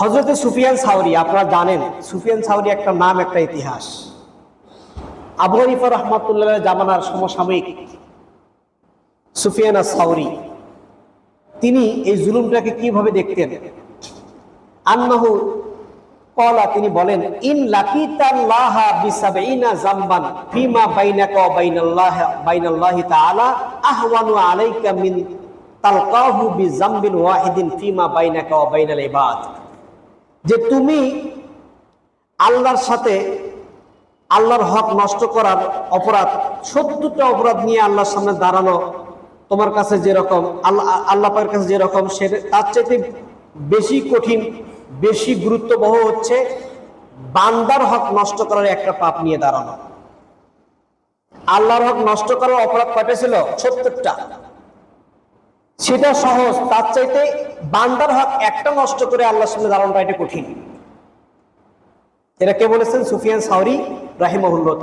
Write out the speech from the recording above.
হযরত সুফিয়ান সাওরি, আপনারা জানেন সুফিয়ান সাওরি একটা নাম, একটা ইতিহাস। আবু হানিফা রাহমাতুল্লাহ জামানার সমসাময়িক সুফিয়ান সাওরি, তিনি এই জুলুমটাকে কিভাবে দেখতেন? আন্নাহু ক্বালা, তিনি বলেন, ইন লাকিতাল্লাহা বিসাবঈনা যামবান ফিমা বাইনাকা ওয়া বাইনাল্লাহি তাআলা আহওয়ানু আলাইকা মিন তালকাহু বিযামবিন ওয়াহিদিন ফিমা বাইনাকা ওয়া বাইনাল ইবাদ। যে তুমি আল্লাহর সাথে আল্লাহর হক নষ্ট করার অপরাধ, ৭০টা অপরাধ নিয়ে আল্লাহর সামনে দাঁড়ানো তোমার কাছে যেরকম, আল্লাহ পাকের কাছে যেরকম, সে তার চাইতে বেশি কঠিন, বেশি গুরুত্ববহ হচ্ছে বান্দার হক নষ্ট করার একটা পাপ নিয়ে দাঁড়ানো। আল্লাহর হক নষ্ট করার অপরাধ কয়টা ছিল? ৭০টা। সেটা সহজ, তার চাইতে বান্দার হক একটা নষ্ট করে আল্লাহর সামনে দাঁড়ানোটা এটা কঠিন। এটা কে বলেছেন? সুফিয়ান সাওরি রাহিমাহুল্লাহ।